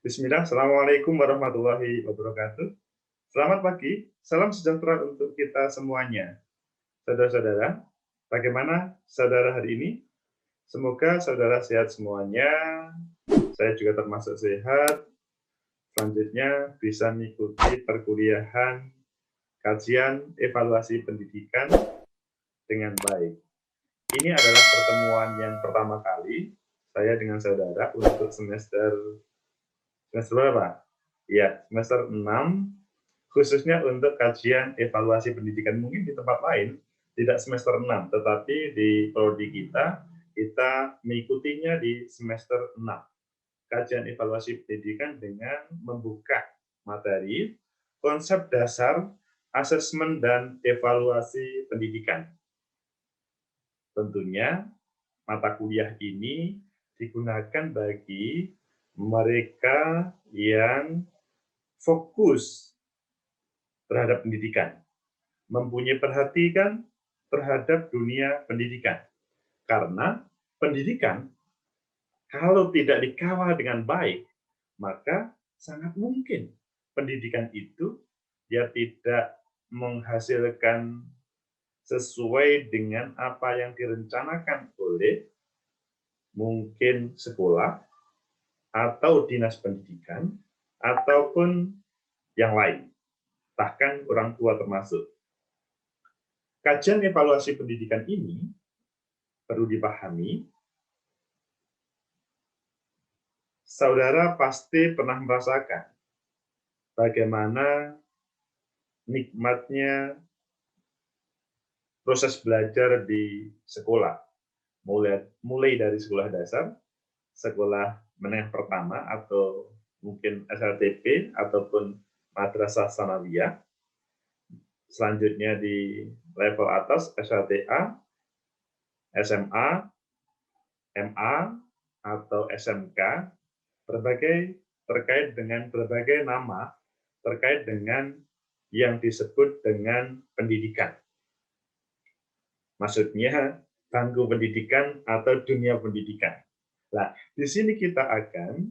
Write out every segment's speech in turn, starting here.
Bismillah, Assalamualaikum warahmatullahi wabarakatuh. Selamat pagi, salam sejahtera untuk kita semuanya. Saudara-saudara, bagaimana saudara hari ini? Semoga saudara sehat semuanya, saya juga termasuk sehat. Selanjutnya bisa mengikuti perkuliahan, kajian, evaluasi pendidikan dengan baik. Ini adalah pertemuan yang pertama kali saya dengan saudara untuk semester berapa? Iya, semester 6. Khususnya untuk kajian evaluasi pendidikan, mungkin di tempat lain tidak semester 6, tetapi di prodi kita mengikutinya di semester 6. Kajian evaluasi pendidikan dengan membuka materi, konsep dasar, asesmen, dan evaluasi pendidikan. Tentunya mata kuliah ini digunakan bagi mereka yang fokus terhadap pendidikan, mempunyai perhatian terhadap dunia pendidikan. Karena pendidikan kalau tidak dikawal dengan baik, maka sangat mungkin pendidikan itu dia tidak menghasilkan sesuai dengan apa yang direncanakan oleh mungkin sekolah atau dinas pendidikan ataupun yang lain, bahkan orang tua termasuk. Kajian evaluasi pendidikan ini perlu dipahami, saudara pasti pernah merasakan bagaimana nikmatnya proses belajar di sekolah, mulai dari sekolah dasar, sekolah menengah pertama atau mungkin SLTP ataupun madrasah sanawiyah, selanjutnya di level atas SLTA, SMA, MA, atau SMK, terkait dengan berbagai nama, terkait dengan yang disebut dengan pendidikan. Maksudnya bangku pendidikan atau dunia pendidikan. Nah, di sini kita akan,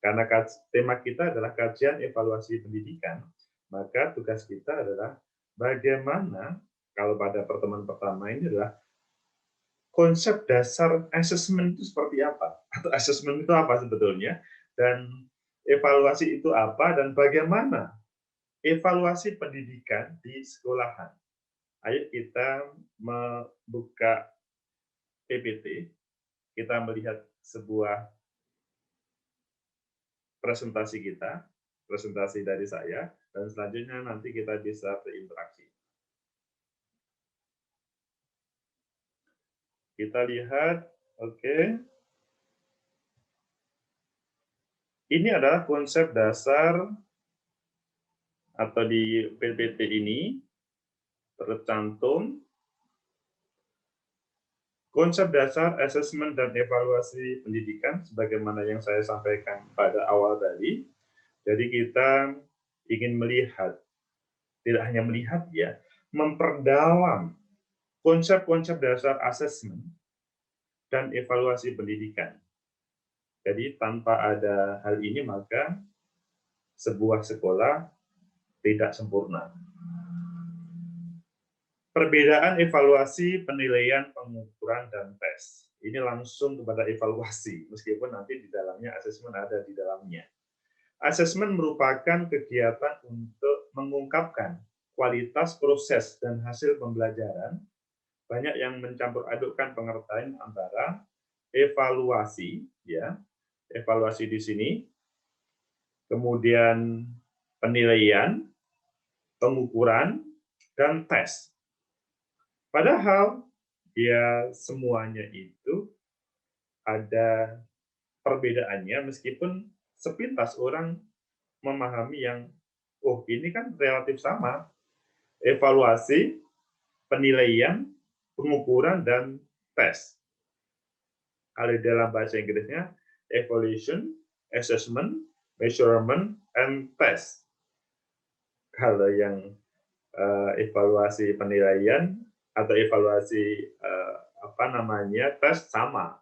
karena tema kita adalah kajian evaluasi pendidikan, maka tugas kita adalah bagaimana, kalau pada pertemuan pertama ini adalah konsep dasar asesmen itu seperti apa, atau asesmen itu apa sebetulnya, dan evaluasi itu apa, dan bagaimana evaluasi pendidikan di sekolahan. Ayo kita membuka PPT, kita melihat sebuah presentasi dari saya, dan selanjutnya nanti kita bisa berinteraksi. Kita lihat, oke. Ini adalah konsep dasar atau di PPT ini tercantum konsep dasar asesmen dan evaluasi pendidikan sebagaimana yang saya sampaikan pada awal tadi. Jadi kita ingin melihat, tidak hanya melihat ya, memperdalam konsep-konsep dasar asesmen dan evaluasi pendidikan. Jadi tanpa ada hal ini maka sebuah sekolah tidak sempurna. Perbedaan evaluasi, penilaian, pengukuran, dan tes. Ini langsung kepada evaluasi, meskipun nanti di dalamnya asesmen ada di dalamnya. Asesmen merupakan kegiatan untuk mengungkapkan kualitas proses dan hasil pembelajaran. Banyak yang mencampur adukkan pengertian antara evaluasi, ya, evaluasi di sini, kemudian penilaian, pengukuran, dan tes. Padahal ya semuanya itu ada perbedaannya, meskipun sepintas orang memahami yang, oh ini kan relatif sama, evaluasi, penilaian, pengukuran, dan tes. Kalau dalam bahasa Inggrisnya, evaluation, assessment, measurement, and test. Kalau yang evaluasi penilaian atau evaluasi tes sama.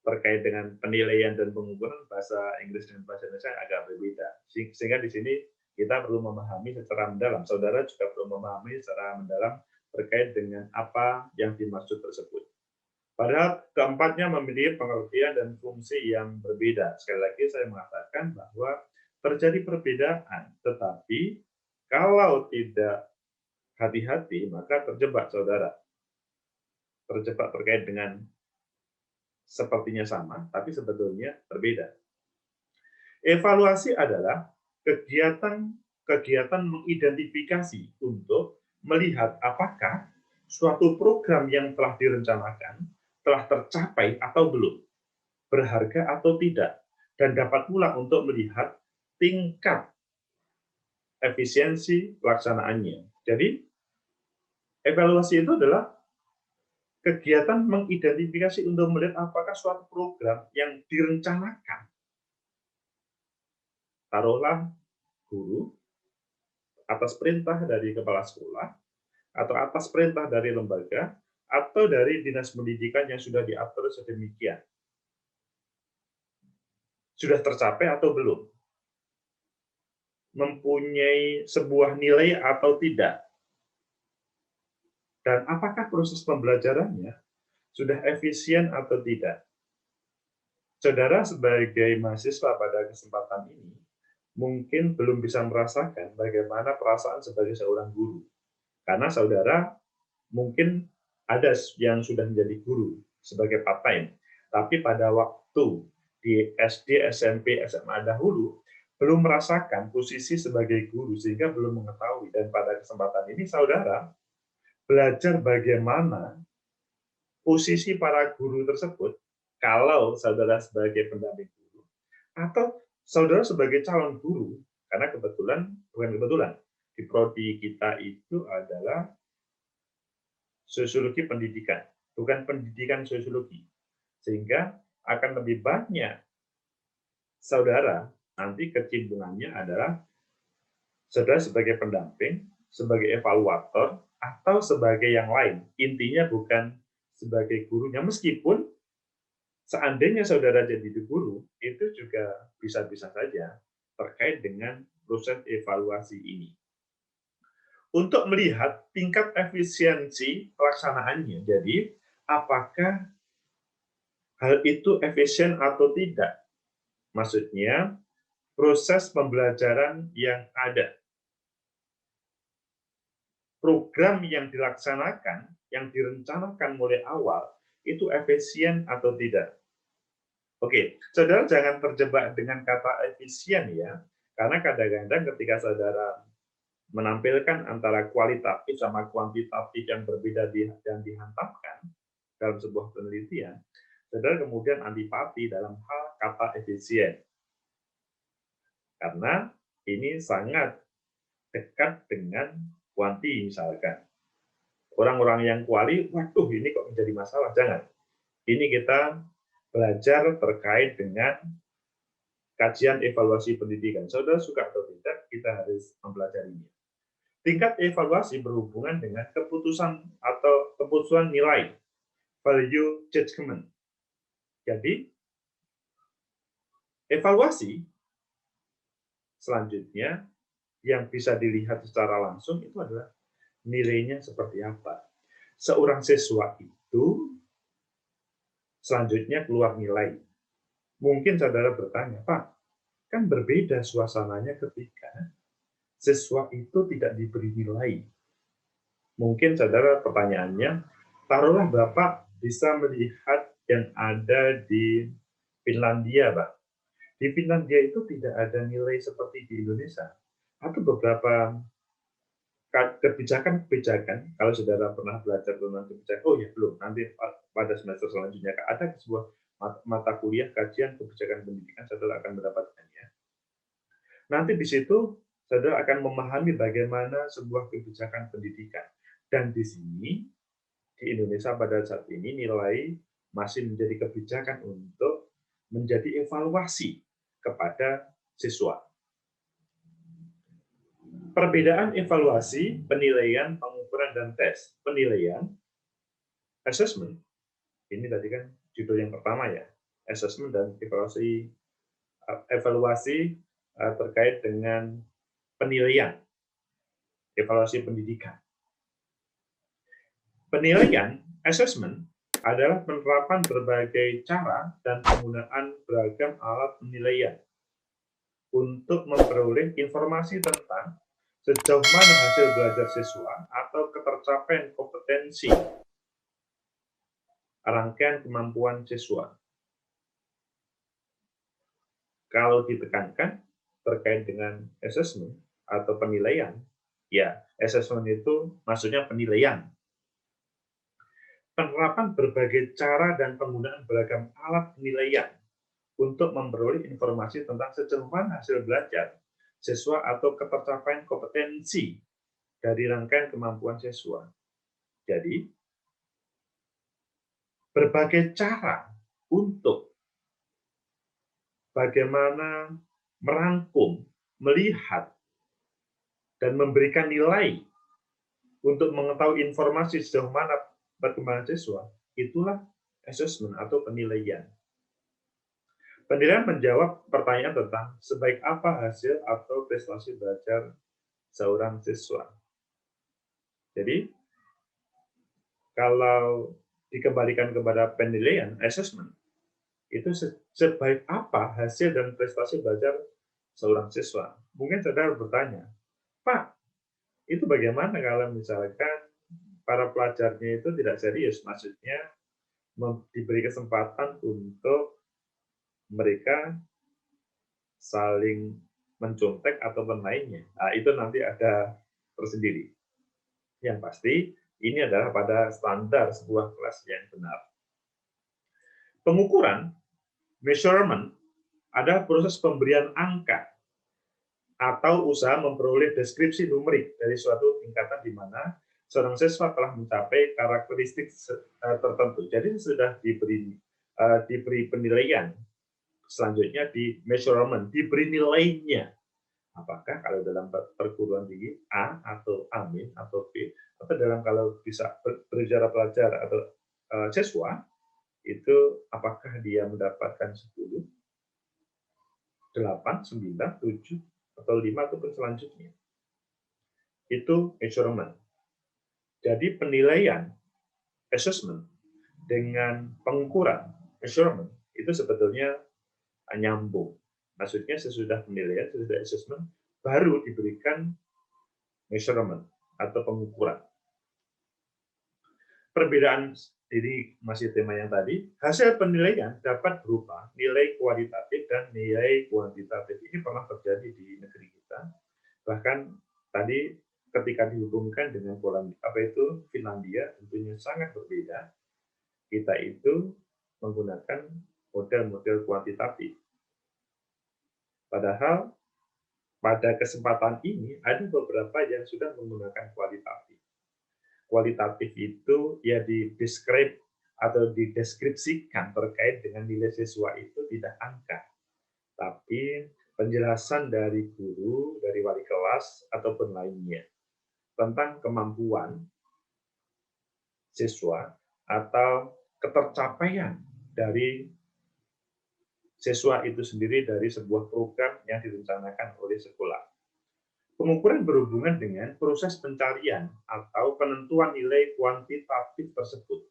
terkait dengan penilaian dan pengukuran bahasa Inggris dan bahasa Indonesia agak berbeda. Sehingga di sini kita perlu memahami secara mendalam. Saudara juga perlu memahami secara mendalam terkait dengan apa yang dimaksud tersebut. Padahal keempatnya memiliki pengertian dan fungsi yang berbeda. Sekali lagi saya mengatakan bahwa terjadi perbedaan, tetapi kalau tidak hati-hati maka terjebak saudara. Terjebak terkait dengan sepertinya sama, tapi sebetulnya berbeda. Evaluasi adalah kegiatan mengidentifikasi untuk melihat apakah suatu program yang telah direncanakan telah tercapai atau belum, berharga atau tidak, dan dapat pula untuk melihat tingkat efisiensi pelaksanaannya. Jadi, evaluasi itu adalah kegiatan mengidentifikasi untuk melihat apakah suatu program yang direncanakan, taruhlah guru, atas perintah dari kepala sekolah, atau atas perintah dari lembaga, atau dari dinas pendidikan yang sudah diatur sedemikian. Sudah tercapai atau belum? Mempunyai sebuah nilai atau tidak? Dan apakah proses pembelajarannya sudah efisien atau tidak? Saudara sebagai mahasiswa pada kesempatan ini, mungkin belum bisa merasakan bagaimana perasaan sebagai seorang guru. Karena saudara mungkin ada yang sudah menjadi guru sebagai part-time, tapi pada waktu di SD, SMP, SMA dahulu, belum merasakan posisi sebagai guru, sehingga belum mengetahui. Dan pada kesempatan ini, saudara belajar bagaimana posisi para guru tersebut, kalau saudara sebagai pendamping guru, atau saudara sebagai calon guru, karena bukan kebetulan, di prodi kita itu adalah sosiologi pendidikan, bukan pendidikan sosiologi. Sehingga akan lebih banyak saudara nanti kecimbungannya adalah saudara sebagai pendamping, sebagai evaluator, atau sebagai yang lain. Intinya bukan sebagai gurunya, meskipun seandainya saudara jadi guru, itu juga bisa-bisa saja terkait dengan proses evaluasi ini. Untuk melihat tingkat efisiensi pelaksanaannya. Jadi, apakah hal itu efisien atau tidak? Maksudnya, proses pembelajaran yang ada. Program yang dilaksanakan, yang direncanakan mulai awal, itu efisien atau tidak? Oke, saudara jangan terjebak dengan kata efisien ya, karena kadang-kadang ketika saudara menampilkan antara kualitatif sama kuantitatif yang berbeda dan dihantamkan dalam sebuah penelitian, saudara kemudian antipati dalam hal kata efisien. Karena ini sangat dekat dengan kuanti misalkan. Orang-orang yang kuali, waduh ini kok menjadi masalah, jangan. Ini kita belajar terkait dengan kajian evaluasi pendidikan. Saudara suka atau tidak, kita harus mempelajarinya. Tingkat evaluasi berhubungan dengan keputusan atau keputusan nilai, value judgment. Jadi, evaluasi selanjutnya yang bisa dilihat secara langsung itu adalah nilainya seperti apa. Seorang siswa itu selanjutnya keluar nilai. Mungkin saudara bertanya, Pak, kan berbeda suasananya ketika siswa itu tidak diberi nilai. Mungkin saudara pertanyaannya, taruhlah Bapak bisa melihat yang ada di Finlandia, Pak. Di Finlandia itu tidak ada nilai seperti di Indonesia. Atau beberapa kebijakan, kalau saudara pernah belajar tentang kebijakan, oh ya belum, nanti pada semester selanjutnya ada sebuah mata kuliah kajian kebijakan pendidikan, saudara akan mendapatkannya. Nanti di situ saudara akan memahami bagaimana sebuah kebijakan pendidikan. Dan di sini, di Indonesia pada saat ini, nilai masih menjadi kebijakan untuk menjadi evaluasi kepada siswa. Perbedaan evaluasi, penilaian, pengukuran, dan tes. Penilaian, assessment, ini tadi kan judul yang pertama ya. assessment dan evaluasi terkait dengan penilaian, evaluasi pendidikan. Penilaian, assessment, adalah penerapan berbagai cara dan penggunaan beragam alat penilaian untuk memperoleh informasi tentang sejauh mana hasil belajar siswa atau ketercapaian kompetensi rangkaian kemampuan siswa. Kalau ditekankan terkait dengan assessment atau penilaian, ya assessment itu maksudnya penilaian. Penerapan berbagai cara dan penggunaan beragam alat penilaian untuk memperoleh informasi tentang sejauh mana hasil belajar siswa atau ketercapaian kompetensi dari rangkaian kemampuan siswa. Jadi, berbagai cara untuk bagaimana merangkum, melihat, dan memberikan nilai untuk mengetahui informasi sejauh mana perkembangan siswa, itulah assessment atau penilaian. Penilaian menjawab pertanyaan tentang sebaik apa hasil atau prestasi belajar seorang siswa. Jadi, kalau dikembalikan kepada penilaian, assessment, itu sebaik apa hasil dan prestasi belajar seorang siswa. Mungkin saudara bertanya, Pak, itu bagaimana kalau misalkan para pelajarnya itu tidak serius, maksudnya diberi kesempatan untuk mereka saling mencontek atau lainnya. Nah, itu nanti ada tersendiri. Yang pasti, ini adalah pada standar sebuah kelas yang benar. Pengukuran, measurement, adalah proses pemberian angka atau usaha memperoleh deskripsi numerik dari suatu tingkatan di mana seorang siswa telah mencapai karakteristik tertentu. Jadi sudah diberi penilaian. Selanjutnya di measurement, diberi nilainya. Apakah kalau dalam perguruan tinggi A atau A- atau B, atau dalam kalau bisa berbicara pelajar atau siswa, itu apakah dia mendapatkan 10, 8, 9, 7, atau 5, ataupun selanjutnya. Itu measurement. Jadi penilaian, assessment, dengan pengukuran, measurement, itu sebetulnya nyambung. Maksudnya sesudah penilaian, sesudah assessment, baru diberikan measurement atau pengukuran. Perbedaan ini masih tema yang tadi, hasil penilaian dapat berupa nilai kualitatif dan nilai kuantitatif. Ini pernah terjadi di negeri kita. Bahkan tadi ketika dihubungkan dengan Finlandia, tentunya sangat berbeda. Kita itu menggunakan model-model kuantitatif. Padahal pada kesempatan ini ada beberapa yang sudah menggunakan kualitatif. Kualitatif itu ya dideskrip atau dideskripsikan terkait dengan nilai siswa itu tidak angka, tapi penjelasan dari guru, dari wali kelas, ataupun lainnya tentang kemampuan siswa atau ketercapaian dari siswa itu sendiri dari sebuah program yang direncanakan oleh sekolah. Pengukuran berhubungan dengan proses pencarian atau penentuan nilai kuantitatif tersebut.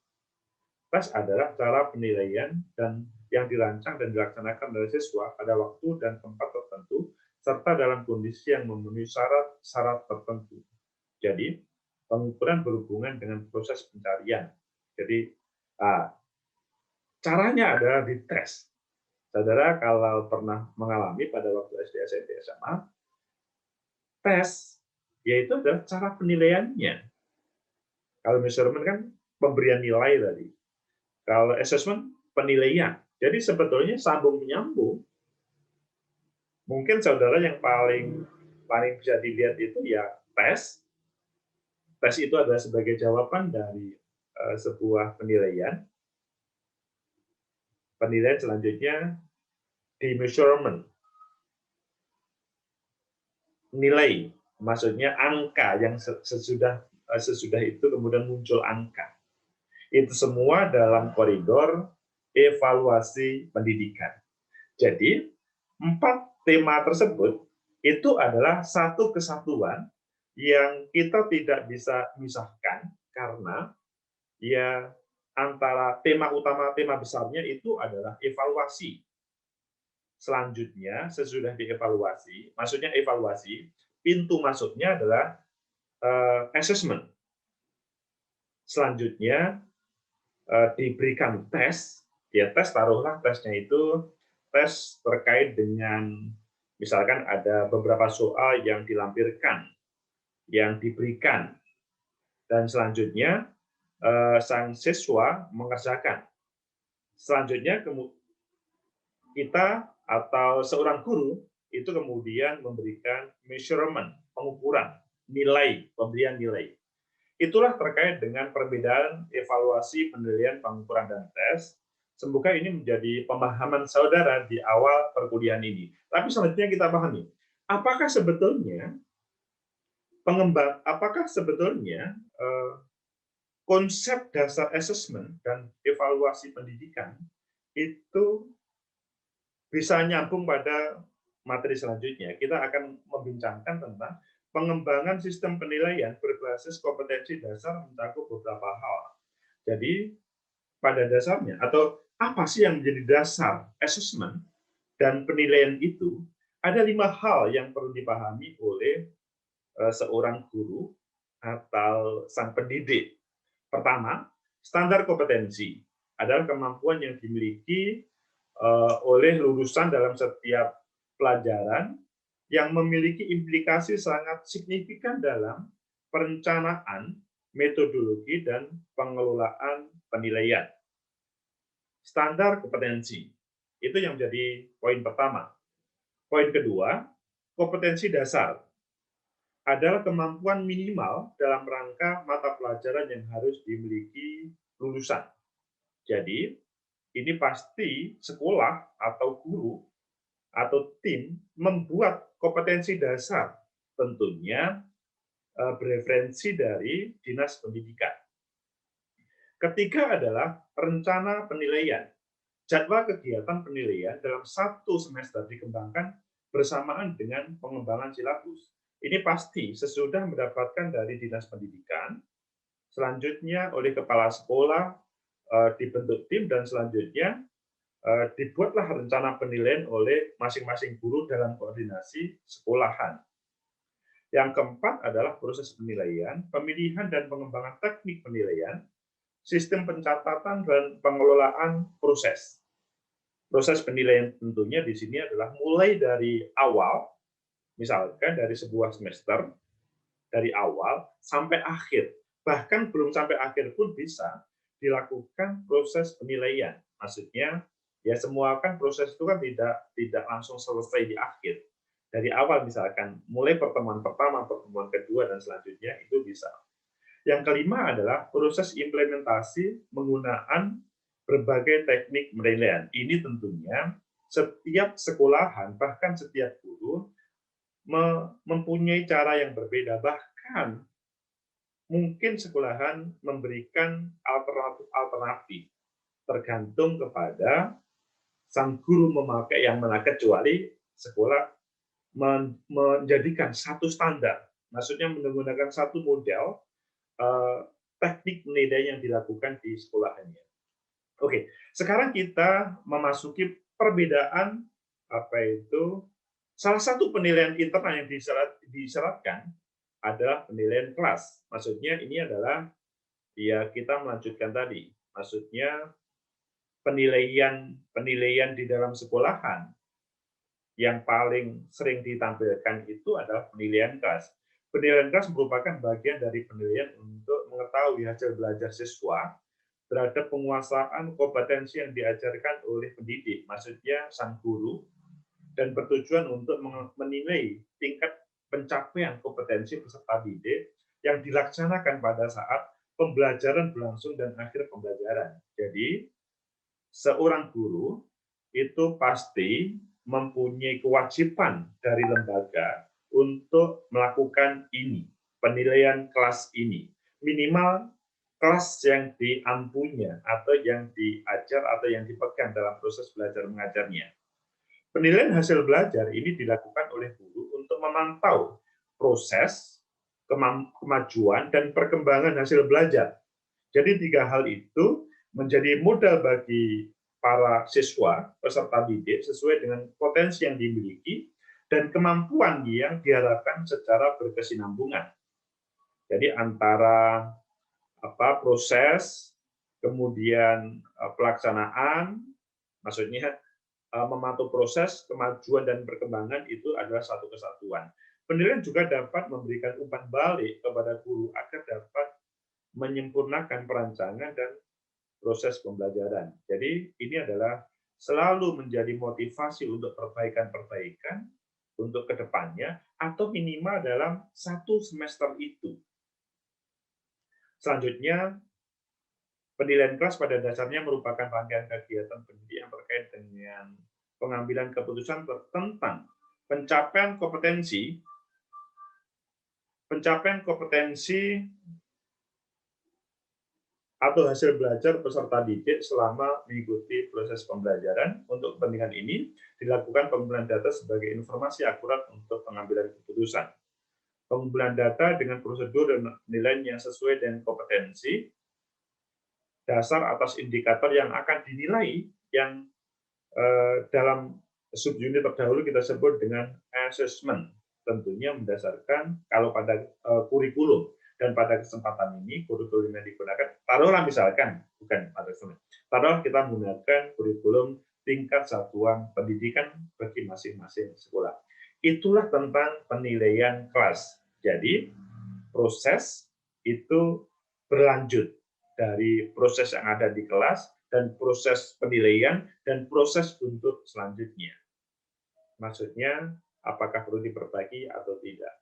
Tes adalah cara penilaian dan yang dirancang dan dilaksanakan oleh siswa pada waktu dan tempat tertentu, serta dalam kondisi yang memenuhi syarat tertentu. Jadi, pengukuran berhubungan dengan proses pencarian. Jadi, caranya adalah dites. Saudara kalau pernah mengalami pada waktu SD, SMP, SMA, tes, yaitu adalah cara penilaiannya. Kalau measurement kan pemberian nilai tadi. Kalau assessment, penilaian. Jadi sebetulnya sambung-menyambung. Mungkin saudara yang paling bisa dilihat itu ya tes. Tes itu adalah sebagai jawaban dari sebuah penilaian. Penilaian selanjutnya di measurement. Nilai, maksudnya angka yang sesudah itu kemudian muncul angka. Itu semua dalam koridor evaluasi pendidikan. Jadi, 4 tema tersebut itu adalah satu kesatuan yang kita tidak bisa misahkan karena ya antara tema utama, tema besarnya itu adalah evaluasi. Selanjutnya, sesudah dievaluasi, maksudnya evaluasi, pintu masuknya adalah assessment. Selanjutnya, diberikan tes, ya tes, taruhlah tesnya itu tes terkait dengan, misalkan ada beberapa soal yang dilampirkan, yang diberikan, dan selanjutnya sang siswa mengerjakan. Selanjutnya kita atau seorang guru itu kemudian memberikan measurement, pengukuran, nilai, pemberian nilai. Itulah terkait dengan perbedaan evaluasi, penilaian, pengukuran, dan tes. Semoga ini menjadi pemahaman saudara di awal perkuliahan ini. Tapi selanjutnya kita pahami, apakah sebetulnya konsep dasar assessment dan evaluasi pendidikan itu bisa nyambung pada materi selanjutnya. Kita akan membincangkan tentang pengembangan sistem penilaian berbasis kompetensi dasar mencakup beberapa hal. Jadi, pada dasarnya, atau apa sih yang menjadi dasar assessment dan penilaian itu, ada 5 hal yang perlu dipahami oleh seorang guru atau sang pendidik. Pertama, standar kompetensi adalah kemampuan yang dimiliki oleh lulusan dalam setiap pelajaran yang memiliki implikasi sangat signifikan dalam perencanaan, metodologi, dan pengelolaan penilaian. Standar kompetensi, itu yang menjadi poin pertama. Poin kedua, kompetensi dasar adalah kemampuan minimal dalam rangka mata pelajaran yang harus dimiliki lulusan. Jadi, ini pasti sekolah atau guru atau tim membuat kompetensi dasar, tentunya bereferensi dari Dinas Pendidikan. Ketiga adalah rencana penilaian. Jadwal kegiatan penilaian dalam 1 semester dikembangkan bersamaan dengan pengembangan silabus. Ini pasti sesudah mendapatkan dari Dinas Pendidikan, selanjutnya oleh kepala sekolah, dibentuk tim, dan selanjutnya dibuatlah rencana penilaian oleh masing-masing guru dalam koordinasi sekolahan. Yang keempat adalah proses penilaian, pemilihan dan pengembangan teknik penilaian, sistem pencatatan dan pengelolaan proses. Proses penilaian tentunya di sini adalah mulai dari awal, misalkan dari sebuah semester, dari awal sampai akhir. Bahkan belum sampai akhir pun bisa dilakukan proses penilaian. Maksudnya, ya semua kan proses itu kan tidak langsung selesai di akhir. Dari awal misalkan, mulai pertemuan pertama, pertemuan kedua, dan selanjutnya itu bisa. Yang kelima adalah proses implementasi penggunaan berbagai teknik penilaian. Ini tentunya setiap sekolahan, bahkan setiap guru, mempunyai cara yang berbeda. Bahkan mungkin sekolahan memberikan alternatif tergantung kepada sang guru memakai yang mana, kecuali sekolah menjadikan satu standar, maksudnya menggunakan satu model teknik penilaian yang dilakukan di sekolahannya. Oke, sekarang kita memasuki perbedaan salah satu penilaian internal yang disyaratkan adalah penilaian kelas. Maksudnya ini adalah ya kita melanjutkan tadi. Maksudnya penilaian di dalam sekolahan yang paling sering ditampilkan itu adalah penilaian kelas. Penilaian kelas merupakan bagian dari penilaian untuk mengetahui hasil belajar siswa terhadap penguasaan kompetensi yang diajarkan oleh pendidik, maksudnya sang guru, dan bertujuan untuk menilai tingkat pencapaian kompetensi peserta didik yang dilaksanakan pada saat pembelajaran berlangsung dan akhir pembelajaran. Jadi, seorang guru itu pasti mempunyai kewajiban dari lembaga untuk melakukan ini, penilaian kelas ini. Minimal kelas yang diampunya atau yang diajar atau yang dipegang dalam proses belajar mengajarnya. Penilaian hasil belajar ini dilakukan oleh guru untuk memantau proses, kemajuan, dan perkembangan hasil belajar. Jadi 3 hal itu menjadi modal bagi para siswa, peserta didik sesuai dengan potensi yang dimiliki dan kemampuan yang diharapkan secara berkesinambungan. Jadi antara proses, kemudian pelaksanaan, maksudnya memantau proses, kemajuan, dan perkembangan itu adalah satu kesatuan. Penilaian juga dapat memberikan umpan balik kepada guru agar dapat menyempurnakan perancangan dan proses pembelajaran. Jadi ini adalah selalu menjadi motivasi untuk perbaikan-perbaikan untuk kedepannya atau minimal dalam satu semester itu. Selanjutnya, penilaian kelas pada dasarnya merupakan rangkaian kegiatan pendidik yang terkait dengan pengambilan keputusan tentang pencapaian kompetensi atau hasil belajar peserta didik selama mengikuti proses pembelajaran. Untuk kepentingan ini, dilakukan pengumpulan data sebagai informasi akurat untuk pengambilan keputusan. Pengumpulan data dengan prosedur dan penilaian yang sesuai dengan kompetensi, dasar atas indikator yang akan dinilai yang dalam subunit terdahulu kita sebut dengan assessment. Tentunya berdasarkan kalau pada kurikulum. Dan pada kesempatan ini, kurikulum yang digunakan, taruhlah misalkan, bukan pada kesempatan, taruhlah kita menggunakan kurikulum tingkat satuan pendidikan bagi masing-masing sekolah. Itulah tentang penilaian kelas. Jadi, proses itu berlanjut dari proses yang ada di kelas, dan proses penilaian, dan proses untuk selanjutnya. Maksudnya, apakah perlu diperbaiki atau tidak.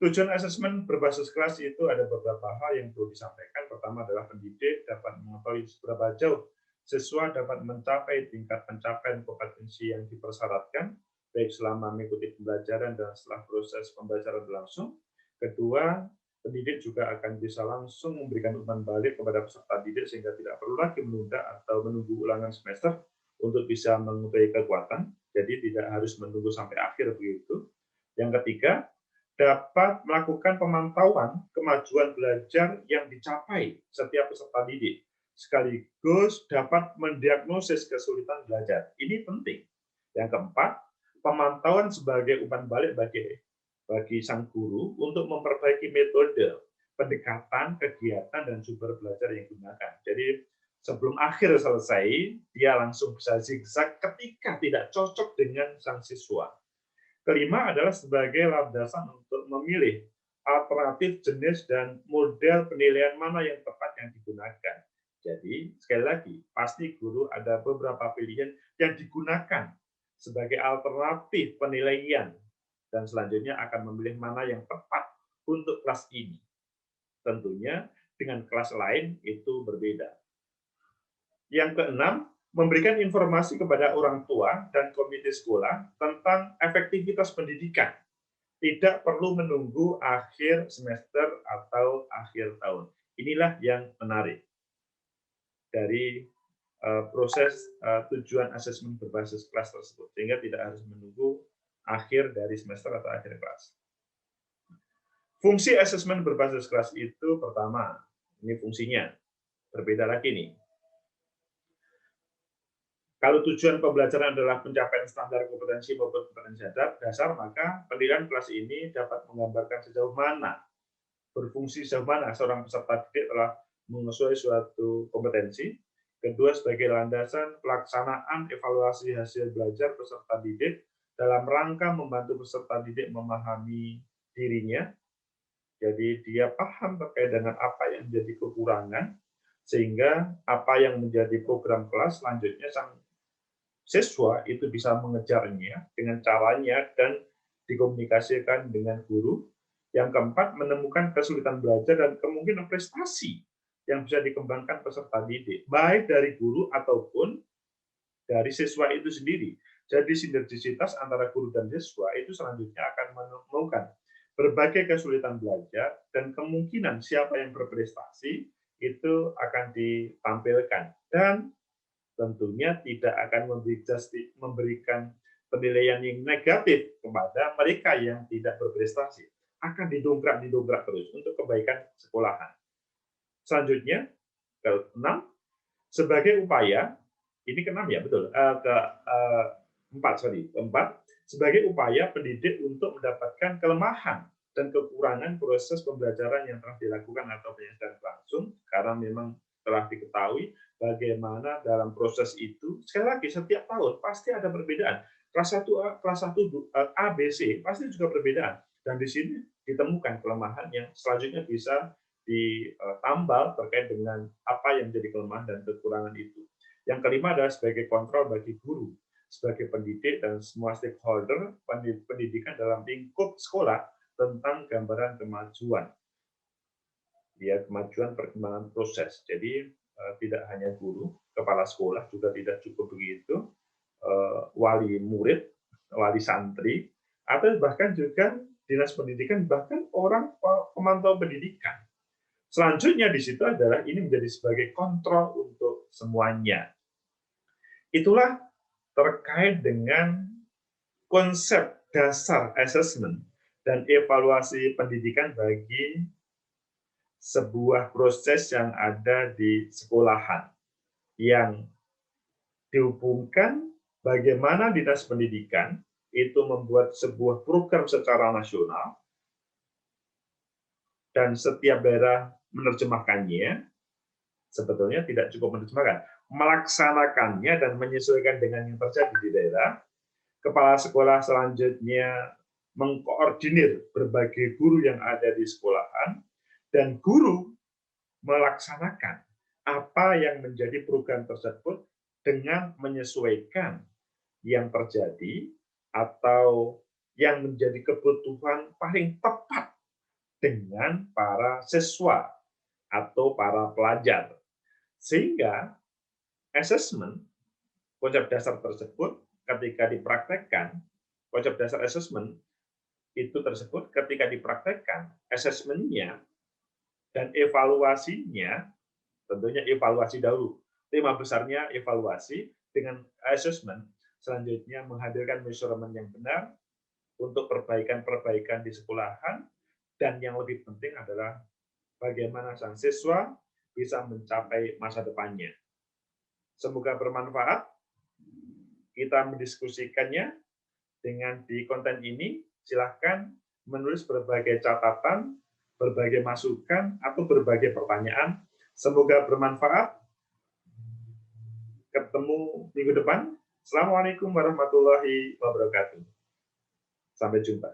Tujuan asesmen berbasis kelas itu ada beberapa hal yang perlu disampaikan. Pertama adalah pendidik dapat mengetahui seberapa jauh siswa dapat mencapai tingkat pencapaian kompetensi yang dipersyaratkan, baik selama mengikuti pembelajaran dan setelah proses pembelajaran berlangsung. Kedua, pendidik juga akan bisa langsung memberikan umpan balik kepada peserta didik sehingga tidak perlu lagi menunda atau menunggu ulangan semester untuk bisa mengetahui kekuatan. Jadi tidak harus menunggu sampai akhir begitu. Yang ketiga, dapat melakukan pemantauan kemajuan belajar yang dicapai setiap peserta didik, sekaligus dapat mendiagnosis kesulitan belajar. Ini penting. Yang keempat, pemantauan sebagai umpan balik bagi sang guru untuk memperbaiki metode, pendekatan, kegiatan, dan sumber belajar yang digunakan. Jadi sebelum akhir selesai, dia langsung bisa zigzag ketika tidak cocok dengan sang siswa. Kelima adalah sebagai landasan untuk memilih alternatif jenis dan model penilaian mana yang tepat yang digunakan. Jadi, sekali lagi, pasti guru ada beberapa pilihan yang digunakan sebagai alternatif penilaian, dan selanjutnya akan memilih mana yang tepat untuk kelas ini. Tentunya dengan kelas lain itu berbeda. Yang keenam, memberikan informasi kepada orang tua dan komite sekolah tentang efektivitas pendidikan. Tidak perlu menunggu akhir semester atau akhir tahun. Inilah yang menarik dari proses tujuan asesmen berbasis kelas tersebut, sehingga tidak harus menunggu akhir dari semester atau akhir kelas. Fungsi asesmen berbasis kelas itu pertama, ini fungsinya, berbeda lagi nih. Kalau tujuan pembelajaran adalah pencapaian standar kompetensi maupun kompetensi dasar, maka penilaian kelas ini dapat menggambarkan sejauh mana, berfungsi sejauh mana seorang peserta didik telah menguasai suatu kompetensi. Kedua, sebagai landasan pelaksanaan evaluasi hasil belajar peserta didik dalam rangka membantu peserta didik memahami dirinya. Jadi dia paham terkait dengan apa yang menjadi kekurangan, sehingga apa yang menjadi program kelas selanjutnya sang siswa itu bisa mengejarnya dengan caranya dan dikomunikasikan dengan guru. Yang keempat, menemukan kesulitan belajar dan kemungkinan prestasi yang bisa dikembangkan peserta didik, baik dari guru ataupun dari siswa itu sendiri. Jadi sinergisitas antara guru dan siswa itu selanjutnya akan menemukan berbagai kesulitan belajar dan kemungkinan siapa yang berprestasi itu akan ditampilkan, dan tentunya tidak akan memberikan penilaian yang negatif kepada mereka yang tidak berprestasi. Akan didongkrak terus untuk kebaikan sekolahan. Selanjutnya, ke-6, sebagai upaya, ini ke-6 ya, betul, keempat, sebagai upaya pendidik untuk mendapatkan kelemahan dan kekurangan proses pembelajaran yang telah dilakukan atau yang sedang berlangsung, karena memang telah diketahui bagaimana dalam proses itu, sekali lagi setiap tahun pasti ada perbedaan. Kelas 1A, kelas 1 A, B, C pasti juga perbedaan. Dan di sini ditemukan kelemahan yang selanjutnya bisa ditambal terkait dengan apa yang menjadi kelemahan dan kekurangan itu. Yang kelima adalah sebagai kontrol bagi guru, sebagai pendidik dan semua stakeholder pendidikan dalam lingkup sekolah tentang gambaran kemajuan. Ya, kemajuan perkembangan proses. Jadi tidak hanya guru, kepala sekolah juga tidak cukup begitu, wali murid, wali santri, atau bahkan juga dinas pendidikan, bahkan orang pemantau pendidikan. Selanjutnya di situ adalah ini menjadi sebagai kontrol untuk semuanya. Itulah terkait dengan konsep dasar assessment dan evaluasi pendidikan bagi sebuah proses yang ada di sekolahan, yang dihubungkan bagaimana dinas pendidikan itu membuat sebuah program secara nasional dan setiap daerah menerjemahkannya. Sebetulnya tidak cukup menerjemahkan, melaksanakannya dan menyesuaikan dengan yang terjadi di daerah. Kepala sekolah selanjutnya mengkoordinir berbagai guru yang ada di sekolahan, dan guru melaksanakan apa yang menjadi program tersebut dengan menyesuaikan yang terjadi atau yang menjadi kebutuhan paling tepat dengan para siswa atau para pelajar. Sehingga assessment, konsep dasar tersebut ketika dipraktekkan, konsep dasar assessment itu tersebut ketika dipraktekkan, assessment-nya dan evaluasinya, tentunya evaluasi dahulu. Tema besarnya evaluasi dengan assessment, selanjutnya menghadirkan measurement yang benar untuk perbaikan-perbaikan di sekolahan, dan yang lebih penting adalah bagaimana sang siswa bisa mencapai masa depannya. Semoga bermanfaat. Kita mendiskusikannya dengan di konten ini. Silahkan menulis berbagai catatan, berbagai masukan, atau berbagai pertanyaan. Semoga bermanfaat. Ketemu minggu depan. Assalamualaikum warahmatullahi wabarakatuh. Sampai jumpa.